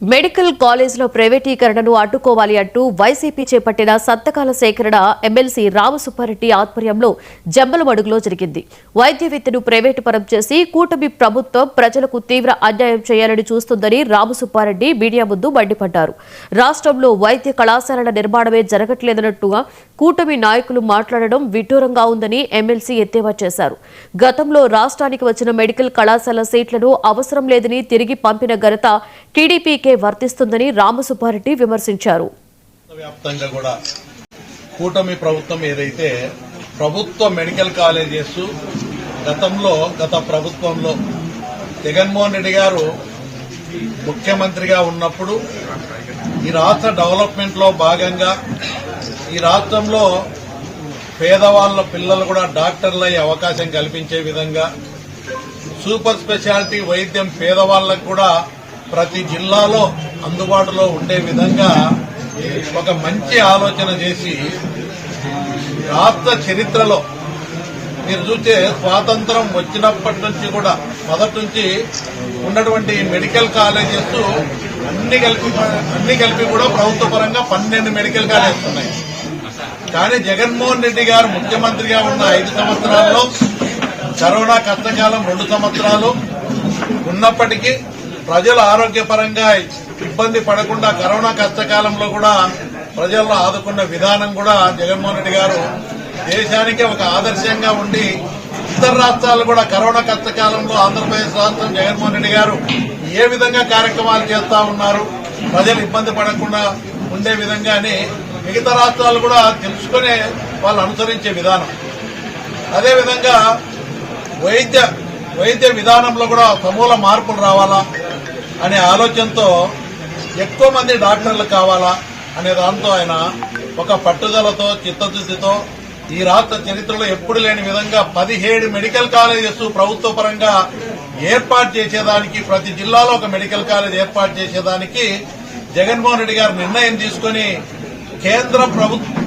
Medical కాలేజీలో ప్రైవేటీకరణను అడ్డుకోవాలి అంటూ YCP చేపట్టిన సంతకాల సేకరణ ఎమ్మెల్సీ రామసుబ్బారెడ్డి ఆధ్వర్యంలో జమ్మలమడుగులో జరిగింది. వైద్య విద్యను ప్రైవేటు పరం చేసి కూటమి ప్రభుత్వం ప్రజలకు తీవ్ర అన్యాయం చేయాలని చూస్తుందని రామసుబ్బారెడ్డి మీడియా ముందు మండిపడ్డారు. రాష్ట్రంలో వైద్య కళాశాలల నిర్మాణమే జరగట్లేదన్నట్టుగా కూటమి నాయకులు మాట్లాడడం విడ్డూరంగా ఉందని ఎమ్మెల్సీ ఎద్దేవా చేశారు. గతంలో రాష్ట్రానికి వచ్చిన మెడికల్ కళాశాల సీట్లను అవసరం లేదని తిరిగి పంపిన ఘనత టీడీపీకే వర్తిస్తుందని రామసుబ్బారెడ్డి విమర్శించారు. వ్యాప్తంగా కూడా కూటమి ప్రభుత్వం ఏదైతే ప్రభుత్వ మెడికల్ కాలేజెస్ గత ప్రభుత్వంలో జగన్మోహన్ రెడ్డి గారు ముఖ్యమంత్రిగా ఉన్నప్పుడు ఈ రాష్ట్ర డెవలప్మెంట్ లో భాగంగా ఈ రాష్ట్రంలో పేదవాళ్ల పిల్లలు కూడా డాక్టర్లయ్యే అవకాశం కల్పించే విధంగా సూపర్ స్పెషాలిటీ వైద్యం పేదవాళ్లకు కూడా ప్రతి జిల్లాలో అందుబాటులో ఉండే విధంగా ఒక మంచి ఆలోచన చేసి రాష్ట్ర చరిత్రలో మీరు చూస్తే స్వాతంత్రం వచ్చినప్పటి నుంచి కూడా మొదటి నుంచి ఉన్నటువంటి మెడికల్ కాలేజెస్ అన్ని కలిపి కూడా ప్రభుత్వ పరంగా 12 మెడికల్ కాలేజెస్ ఉన్నాయి. కానీ జగన్మోహన్ రెడ్డి గారు ముఖ్యమంత్రిగా ఉన్న 5 సంవత్సరాల్లో కరోనా కష్టకాలం 2 సంవత్సరాలు ఉన్నప్పటికీ ప్రజల ఆరోగ్యపరంగా ఇబ్బంది పడకుండా కరోనా కష్టకాలంలో కూడా ప్రజలను ఆదుకున్న విధానం కూడా జగన్మోహన్ రెడ్డి గారు దేశానికే ఒక ఆదర్శంగా ఉండి ఇతర రాష్ట్రాలు కూడా కరోనా కష్టకాలంలో ఆంధ్రప్రదేశ్ రాష్ట్రం జగన్మోహన్ రెడ్డి గారు ఏ విధంగా కార్యక్రమాలు చేస్తా ఉన్నారు, ప్రజలు ఇబ్బంది పడకుండా ఉండే విధంగానే మిగతా రాష్ట్రాలు కూడా తెలుసుకునే వాళ్ళు అనుసరించే విధానం. అదేవిధంగా వైద్య విధానంలో కూడా సమూల మార్పులు రావాలా అనే ఆలోచనతో ఎక్కువ మంది డాక్టర్లు కావాలా అనే దాంతో ఆయన ఒక పట్టుదలతో చిత్తశుద్దితో ఈ రాష్ట్ర చరిత్రలో ఎప్పుడు లేని విధంగా 17 మెడికల్ కాలేజెస్ ప్రభుత్వ పరంగా ఏర్పాటు చేసేదానికి, ప్రతి జిల్లాలో ఒక మెడికల్ కాలేజ్ ఏర్పాటు చేసేదానికి జగన్మోహన్ రెడ్డి గారు నిర్ణయం తీసుకుని కేంద్ర ప్రభుత్వం